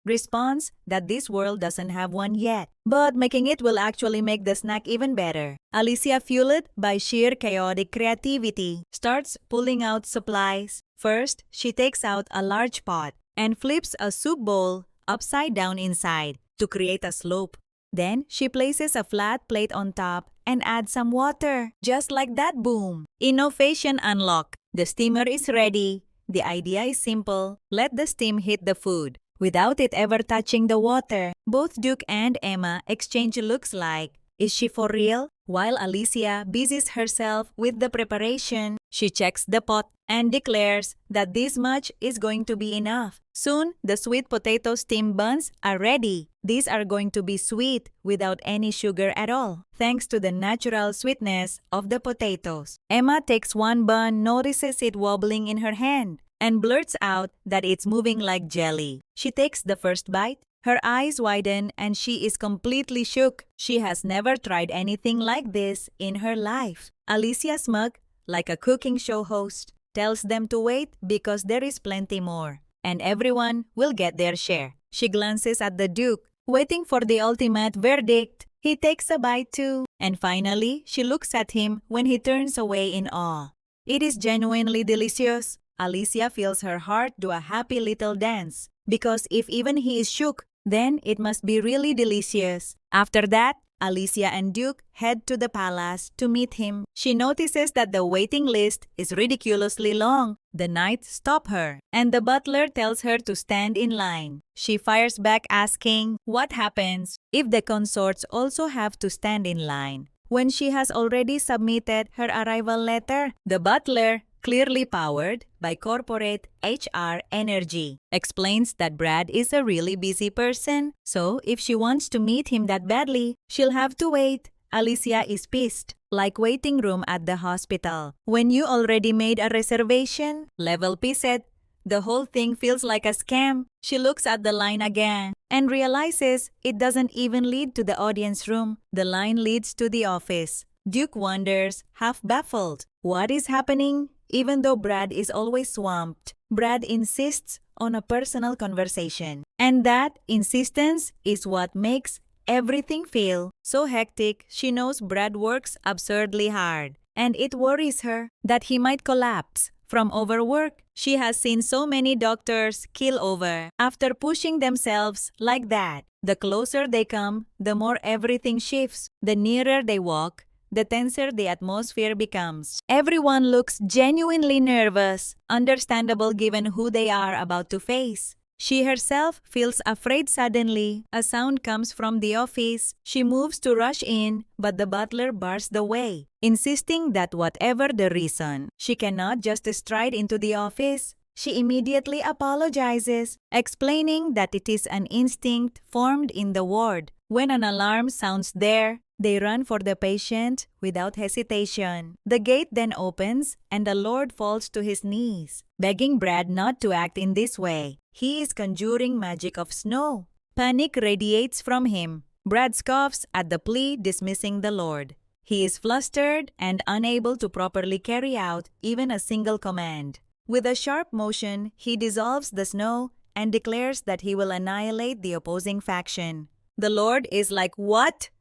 Speaker 1: responds that this world doesn't have one yet, but making it will actually make the snack even better. Alicia, fueled by sheer chaotic creativity, starts pulling out supplies. First, she takes out a large pot and flips a soup bowl upside down inside to create a slope. Then, she places a flat plate on top and adds some water. Just like that, boom! Innovation unlocked. The steamer is ready. The idea is simple. Let the steam hit the food without it ever touching the water. Both Duke and Emma exchange looks like, is she for real? While Alicia busies herself with the preparation, she checks the pot and declares that this much is going to be enough. Soon, the sweet potato steam buns are ready. These are going to be sweet without any sugar at all, thanks to the natural sweetness of the potatoes. Emma takes one bun, notices it wobbling in her hand, and blurts out that it's moving like jelly. She takes the first bite. Her eyes widen and she is completely shook. She has never tried anything like this in her life. Alicia, smug, like a cooking show host, tells them to wait because there is plenty more, and everyone will get their share. She glances at the Duke, waiting for the ultimate verdict. He takes a bite too, and finally, she looks at him when he turns away in awe. It is genuinely delicious. Alicia feels her heart do a happy little dance, because if even he is shook, then it must be really delicious. After that, Alicia and Duke head to the palace to meet him. She notices that the waiting list is ridiculously long. The knights stop her, and the butler tells her to stand in line. She fires back asking, what happens if the consorts also have to stand in line when she has already submitted her arrival letter? The butler, clearly powered by corporate HR energy, explains that Brad is a really busy person, so if she wants to meet him that badly, she'll have to wait. Alicia is pissed, like waiting room at the hospital. When you already made a reservation, level pissed, the whole thing feels like a scam. She looks at the line again and realizes it doesn't even lead to the audience room. The line leads to the office. Duke wonders, half baffled, what is happening? Even though Brad is always swamped, Brad insists on a personal conversation. And that insistence is what makes everything feel so hectic. She knows Brad works absurdly hard, and it worries her that he might collapse from overwork. She has seen so many doctors keel over after pushing themselves like that. The closer they come, the more everything shifts. The nearer they walk, the tenser the atmosphere becomes. Everyone looks genuinely nervous, understandable given who they are about to face. She herself feels afraid suddenly. A sound comes from the office. She moves to rush in, but the butler bars the way, insisting that whatever the reason, she cannot just stride into the office. She immediately apologizes, explaining that it is an instinct formed in the ward. When an alarm sounds there, they run for the patient without hesitation. The gate then opens and the Lord falls to his knees, begging Brad not to act in this way. He is conjuring magic of snow. Panic radiates from him. Brad scoffs at the plea, dismissing the Lord. He is flustered and unable to properly carry out even a single command. With a sharp motion, he dissolves the snow and declares that he will annihilate the opposing faction. The Lord is like, "What?"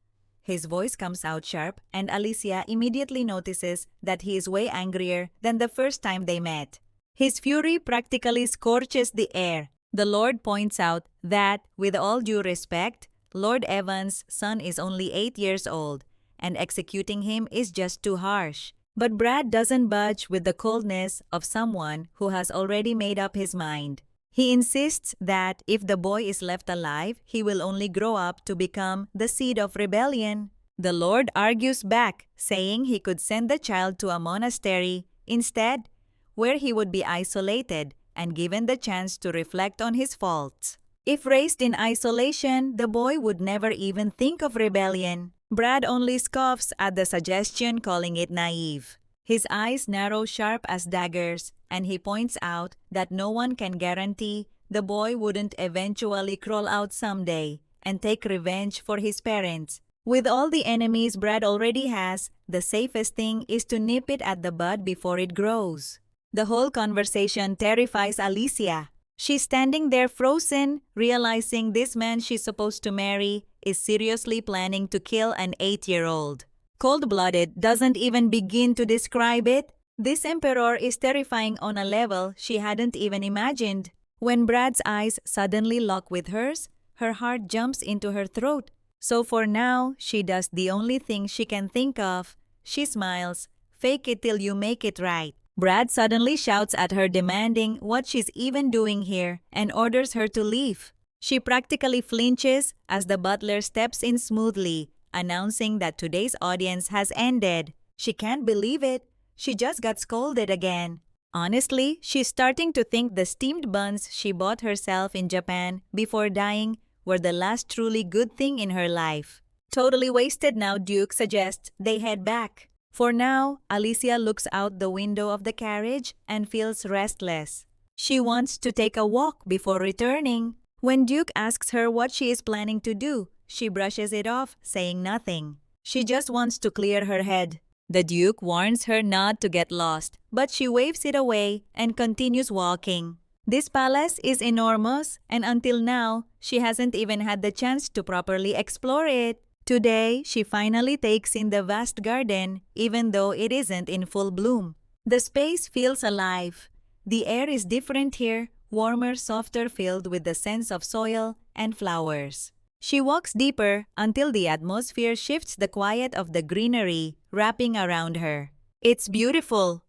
Speaker 1: His voice comes out sharp, and Alicia immediately notices that he is way angrier than the first time they met. His fury practically scorches the air. The Lord points out that, with all due respect, Lord Evan's son is only 8 years old, and executing him is just too harsh. But Brad doesn't budge with the coldness of someone who has already made up his mind. He insists that if the boy is left alive, he will only grow up to become the seed of rebellion. The Lord argues back, saying he could send the child to a monastery instead, where he would be isolated and given the chance to reflect on his faults. If raised in isolation, the boy would never even think of rebellion. Brad only scoffs at the suggestion, calling it naive. His eyes narrow sharp as daggers, and he points out that no one can guarantee the boy wouldn't eventually crawl out someday and take revenge for his parents. With all the enemies Brad already has, the safest thing is to nip it at the bud before it grows. The whole conversation terrifies Alicia. She's standing there frozen, realizing this man she's supposed to marry is seriously planning to kill an 8-year-old. Cold-blooded doesn't even begin to describe it. This emperor is terrifying on a level she hadn't even imagined. When Brad's eyes suddenly lock with hers, her heart jumps into her throat. So for now, she does the only thing she can think of. She smiles, fake it till you make it right. Brad suddenly shouts at her demanding what she's even doing here and orders her to leave. She practically flinches as the butler steps in smoothly, announcing that today's audience has ended. She can't believe it. She just got scolded again. Honestly, she's starting to think the steamed buns she bought herself in Japan before dying were the last truly good thing in her life. Totally wasted now, Duke suggests they head back. For now, Alicia looks out the window of the carriage and feels restless. She wants to take a walk before returning. When Duke asks her what she is planning to do, she brushes it off, saying nothing. She just wants to clear her head. The Duke warns her not to get lost, but she waves it away and continues walking. This palace is enormous, and until now, she hasn't even had the chance to properly explore it. Today, she finally takes in the vast garden, even though it isn't in full bloom. The space feels alive. The air is different here, warmer, softer, filled with the sense of soil and flowers. She walks deeper until the atmosphere shifts the quiet of the greenery wrapping around her. It's beautiful.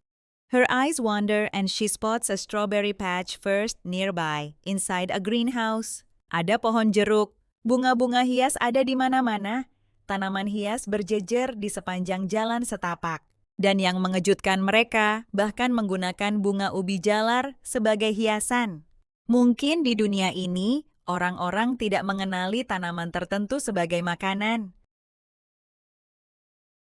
Speaker 1: Her eyes wander and she spots a strawberry patch first nearby, inside a greenhouse. Ada pohon jeruk. Bunga-bunga hias ada di mana-mana. Tanaman hias berjejer di sepanjang jalan setapak. Dan yang mengejutkan mereka, bahkan menggunakan bunga ubi jalar sebagai hiasan. Mungkin di dunia ini, orang-orang tidak mengenali tanaman tertentu sebagai makanan.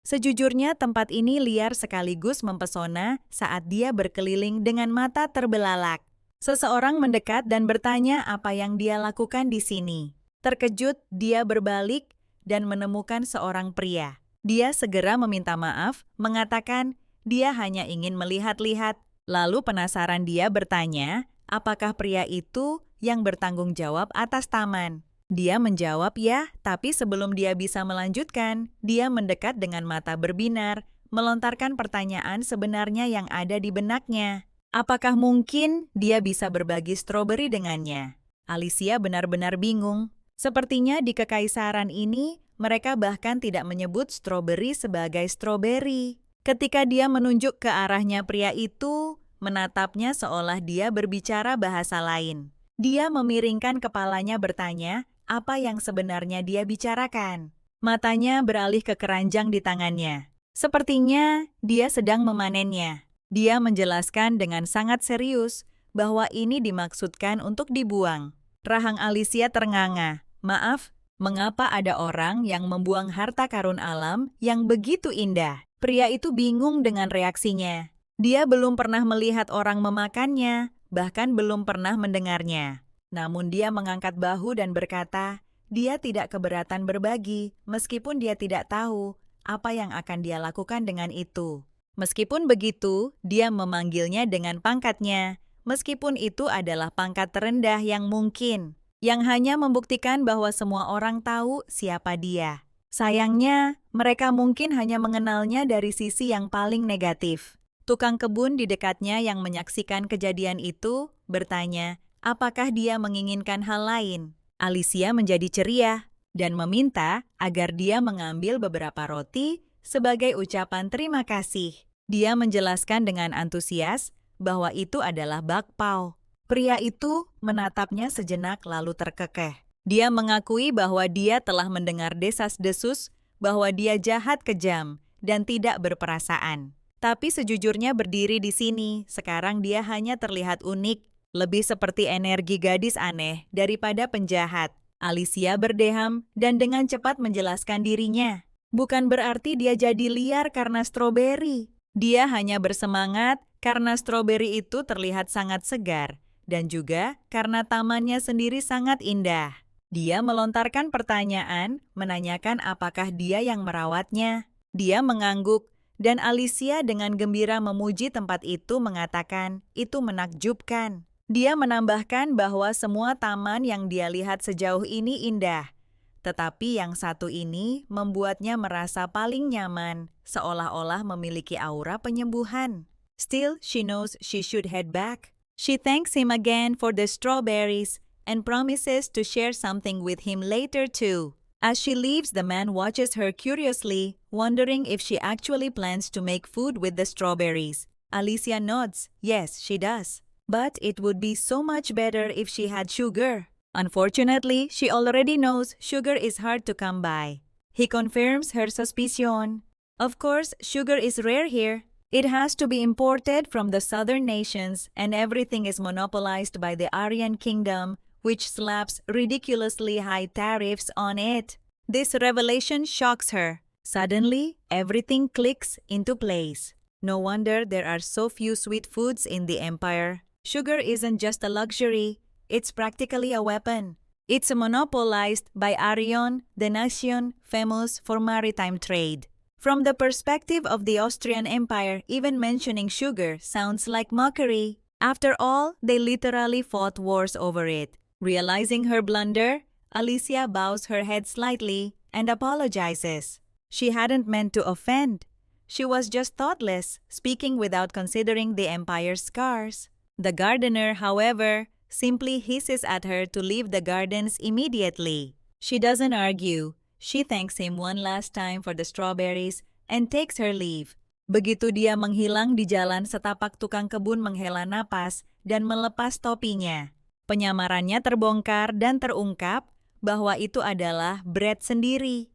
Speaker 1: Sejujurnya tempat ini liar sekaligus mempesona saat dia berkeliling dengan mata terbelalak. Seseorang mendekat dan bertanya apa yang dia lakukan di sini. Terkejut, dia berbalik dan menemukan seorang pria. Dia segera meminta maaf, mengatakan dia hanya ingin melihat-lihat. Lalu penasaran dia bertanya, apakah pria itu yang bertanggung jawab atas taman? Dia menjawab ya, tapi sebelum dia bisa melanjutkan, dia mendekat dengan mata berbinar, melontarkan pertanyaan sebenarnya yang ada di benaknya. Apakah mungkin dia bisa berbagi stroberi dengannya? Alicia benar-benar bingung. Sepertinya di kekaisaran ini, mereka bahkan tidak menyebut stroberi sebagai stroberi. Ketika dia menunjuk ke arahnya pria itu, menatapnya seolah dia berbicara bahasa lain. Dia memiringkan kepalanya bertanya, apa yang sebenarnya dia bicarakan. Matanya beralih ke keranjang di tangannya. Sepertinya dia sedang memanennya. Dia menjelaskan dengan sangat serius bahwa ini dimaksudkan untuk dibuang. Rahang Alicia ternganga. Maaf, mengapa ada orang yang membuang harta karun alam yang begitu indah? Pria itu bingung dengan reaksinya. Dia belum pernah melihat orang memakannya, bahkan belum pernah mendengarnya. Namun dia mengangkat bahu dan berkata, dia tidak keberatan berbagi, meskipun dia tidak tahu apa yang akan dia lakukan dengan itu. Meskipun begitu, dia memanggilnya dengan pangkatnya, meskipun itu adalah pangkat terendah yang mungkin, yang hanya membuktikan bahwa semua orang tahu siapa dia. Sayangnya, mereka mungkin hanya mengenalnya dari sisi yang paling negatif. Tukang kebun di dekatnya yang menyaksikan kejadian itu bertanya, apakah dia menginginkan hal lain? Alicia menjadi ceria dan meminta agar dia mengambil beberapa roti sebagai ucapan terima kasih. Dia menjelaskan dengan antusias bahwa itu adalah bakpao. Pria itu menatapnya sejenak lalu terkekeh. Dia mengakui bahwa dia telah mendengar desas-desus bahwa dia jahat, kejam, dan tidak berperasaan. Tapi sejujurnya berdiri di sini, sekarang dia hanya terlihat unik, lebih seperti energi gadis aneh daripada penjahat. Alicia berdeham dan dengan cepat menjelaskan dirinya. Bukan berarti dia jadi liar karena stroberi. Dia hanya bersemangat karena stroberi itu terlihat sangat segar dan juga karena tamannya sendiri sangat indah. Dia melontarkan pertanyaan, menanyakan apakah dia yang merawatnya. Dia mengangguk, dan Alicia dengan gembira memuji tempat itu mengatakan, itu menakjubkan. Dia menambahkan bahwa semua taman yang dia lihat sejauh ini indah. Tetapi yang satu ini membuatnya merasa paling nyaman, seolah-olah memiliki aura penyembuhan. Still, she knows she should head back. She thanks him again for the strawberries and promises to share something with him later too. As she leaves, the man watches her curiously, wondering if she actually plans to make food with the strawberries. Alicia nods. Yes, she does. But it would be so much better if she had sugar. Unfortunately, she already knows sugar is hard to come by. He confirms her suspicion. Of course, sugar is rare here. It has to be imported from the southern nations, and everything is monopolized by the Aryan kingdom, which slaps ridiculously high tariffs on it. This revelation shocks her. Suddenly, everything clicks into place. No wonder there are so few sweet foods in the empire. Sugar isn't just a luxury, it's practically a weapon. It's monopolized by Aryan, the nation famous for maritime trade. From the perspective of the Austrian Empire, even mentioning sugar sounds like mockery. After all, they literally fought wars over it. Realizing her blunder, Alicia bows her head slightly and apologizes. She hadn't meant to offend. She was just thoughtless, speaking without considering the empire's scars. The gardener, however, simply hisses at her to leave the gardens immediately. She doesn't argue. She thanks him one last time for the strawberries and takes her leave. Begitu dia menghilang di jalan, setapak tukang kebun menghela napas dan melepas topinya. Penyamarannya terbongkar dan terungkap bahwa itu adalah Brad sendiri.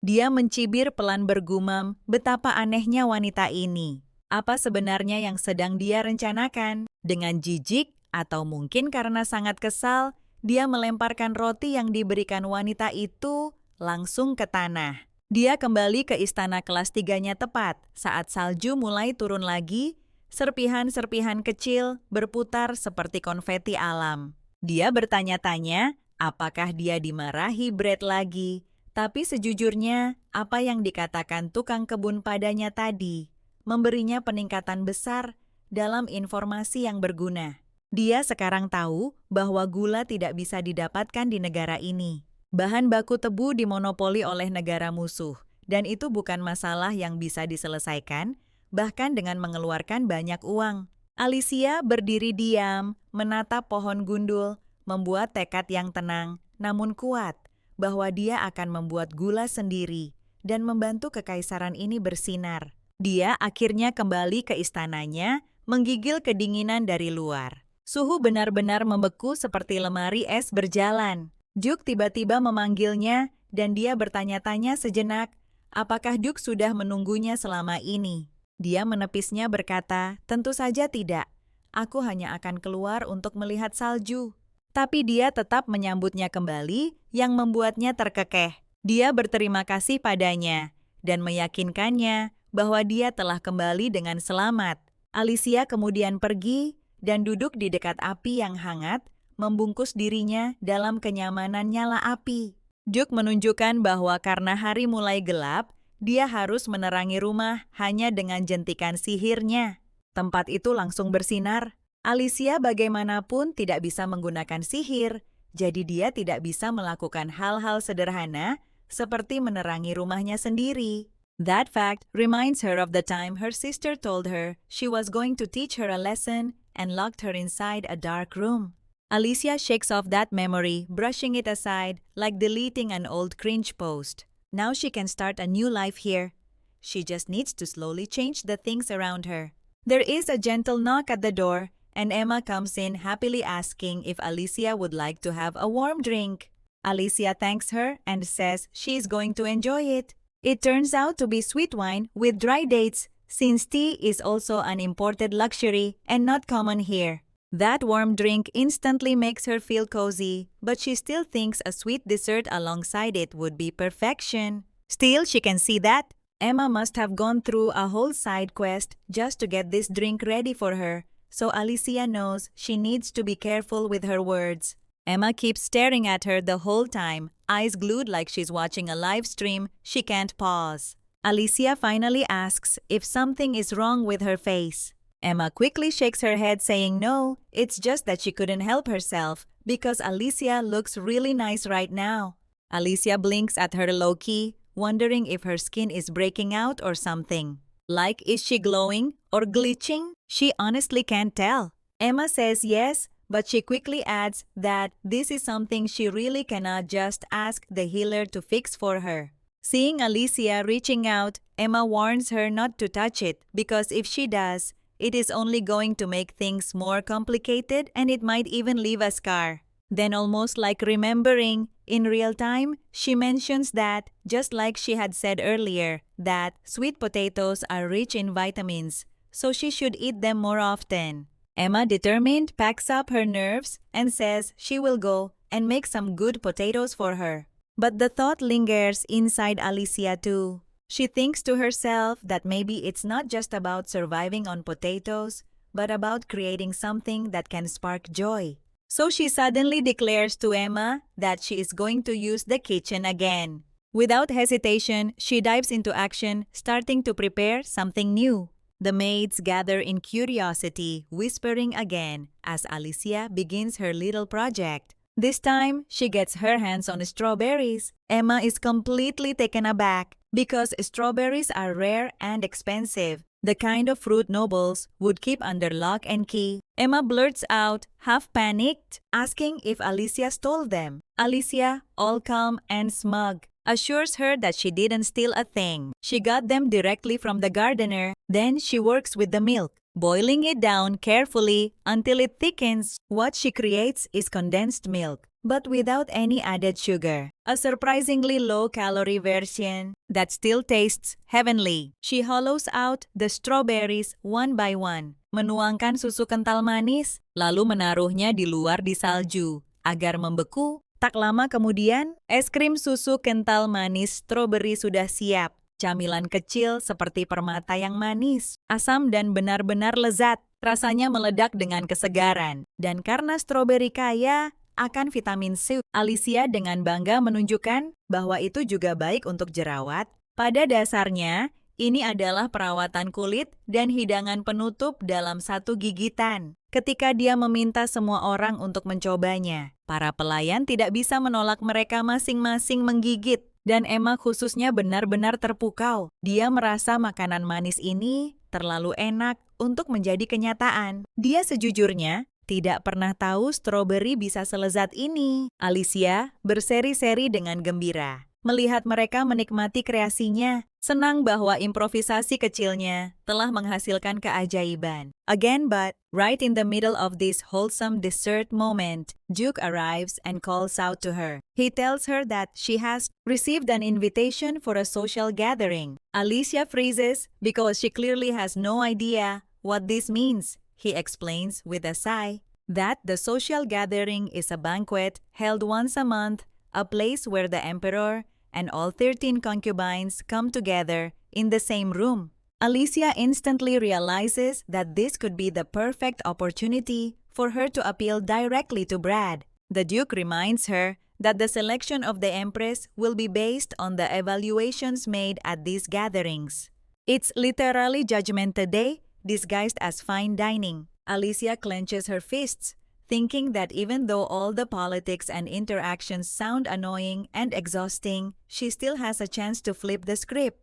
Speaker 1: Dia mencibir pelan bergumam betapa anehnya wanita ini. Apa sebenarnya yang sedang dia rencanakan? Dengan jijik atau mungkin karena sangat kesal, dia melemparkan roti yang diberikan wanita itu langsung ke tanah. Dia kembali ke istana kelas 3-nya tepat saat salju mulai turun lagi, serpihan-serpihan kecil berputar seperti konfeti alam. Dia bertanya-tanya apakah dia dimarahi Brad lagi, tapi sejujurnya apa yang dikatakan tukang kebun padanya tadi memberinya peningkatan besar dalam informasi yang berguna. Dia sekarang tahu bahwa gula tidak bisa didapatkan di negara ini. Bahan baku tebu dimonopoli oleh negara musuh, dan itu bukan masalah yang bisa diselesaikan, bahkan dengan mengeluarkan banyak uang. Alicia berdiri diam, menatap pohon gundul, membuat tekad yang tenang, namun kuat, bahwa dia akan membuat gula sendiri dan membantu kekaisaran ini bersinar. Dia akhirnya kembali ke istananya, menggigil kedinginan dari luar. Suhu benar-benar membeku seperti lemari es berjalan. Duke tiba-tiba memanggilnya dan dia bertanya-tanya sejenak, apakah Duke sudah menunggunya selama ini? Dia menepisnya berkata, tentu saja tidak. Aku hanya akan keluar untuk melihat salju. Tapi dia tetap menyambutnya kembali yang membuatnya terkekeh. Dia berterima kasih padanya dan meyakinkannya bahwa dia telah kembali dengan selamat. Alicia kemudian pergi dan duduk di dekat api yang hangat, membungkus dirinya dalam kenyamanan nyala api. Duke menunjukkan bahwa karena hari mulai gelap, dia harus menerangi rumah hanya dengan jentikan sihirnya. Tempat itu langsung bersinar. Alicia bagaimanapun tidak bisa menggunakan sihir, jadi dia tidak bisa melakukan hal-hal sederhana seperti menerangi rumahnya sendiri. That fact reminds her of the time her sister told her she was going to teach her a lesson and locked her inside a dark room. Alicia shakes off that memory, brushing it aside like deleting an old cringe post. Now she can start a new life here. She just needs to slowly change the things around her. There is a gentle knock at the door, and Emma comes in happily asking if Alicia would like to have a warm drink. Alicia thanks her and says she is going to enjoy it. It turns out to be sweet wine with dry dates, since tea is also an imported luxury and not common here. That warm drink instantly makes her feel cozy, but she still thinks a sweet dessert alongside it would be perfection. Still, she can see that Emma must have gone through a whole side quest just to get this drink ready for her, so Alicia knows she needs to be careful with her words. Emma keeps staring at her the whole time, eyes glued like she's watching a live stream she can't pause. Alicia finally asks if something is wrong with her face. Emma quickly shakes her head saying no, it's just that she couldn't help herself because Alicia looks really nice right now. Alicia blinks at her low-key, wondering if her skin is breaking out or something. Like, is she glowing or glitching? She honestly can't tell. Emma says yes, but she quickly adds that this is something she really cannot just ask the healer to fix for her. Seeing Alicia reaching out, Emma warns her not to touch it because if she does, it is only going to make things more complicated and it might even leave a scar. Then, almost like remembering, in real time, she mentions that, just like she had said earlier, that sweet potatoes are rich in vitamins, so she should eat them more often. Emma, determined, packs up her nerves and says she will go and make some good potatoes for her. But the thought lingers inside Alicia too. She thinks to herself that maybe it's not just about surviving on potatoes, but about creating something that can spark joy. So she suddenly declares to Emma that she is going to use the kitchen again. Without hesitation, she dives into action, starting to prepare something new. The maids gather in curiosity, whispering again as Alicia begins her little project. This time, she gets her hands on strawberries. Emma is completely taken aback because strawberries are rare and expensive, the kind of fruit nobles would keep under lock and key. Emma blurts out, half panicked, asking if Alicia stole them. Alicia, all calm and smug, assures her that she didn't steal a thing. She got them directly from the gardener. Then she works with the milk, boiling it down carefully until it thickens. What she creates is condensed milk, but without any added sugar. A surprisingly low-calorie version that still tastes heavenly. She hollows out the strawberries one by one, menuangkan susu kental manis, lalu menaruhnya di luar di salju agar membeku. Tak lama kemudian, es krim susu kental manis stroberi sudah siap. Camilan kecil seperti permata yang manis, asam dan benar-benar lezat. Rasanya meledak dengan kesegaran. Dan karena stroberi kaya akan vitamin C, Alicia dengan bangga menunjukkan bahwa itu juga baik untuk jerawat. Pada dasarnya, ini adalah perawatan kulit dan hidangan penutup dalam satu gigitan. Ketika dia meminta semua orang untuk mencobanya, para pelayan tidak bisa menolak mereka masing-masing menggigit. Dan Emma khususnya benar-benar terpukau. Dia merasa makanan manis ini terlalu enak untuk menjadi kenyataan. Dia sejujurnya tidak pernah tahu stroberi bisa selezat ini. Alicia berseri-seri dengan gembira melihat mereka menikmati kreasinya, senang bahwa improvisasi kecilnya telah menghasilkan keajaiban. Again, but right in the middle of this wholesome dessert moment, Duke arrives and calls out to her. He tells her that she has received an invitation for a social gathering. Alicia freezes because she clearly has no idea what this means. He explains with a sigh that the social gathering is a banquet held once a month, a place where the emperor and all 13 concubines come together in the same room. Alicia instantly realizes that this could be the perfect opportunity for her to appeal directly to Brad. The Duke reminds her that the selection of the Empress will be based on the evaluations made at these gatherings. It's literally Judgment Day disguised as fine dining. Alicia clenches her fists, thinking that even though all the politics and interactions sound annoying and exhausting, she still has a chance to flip the script.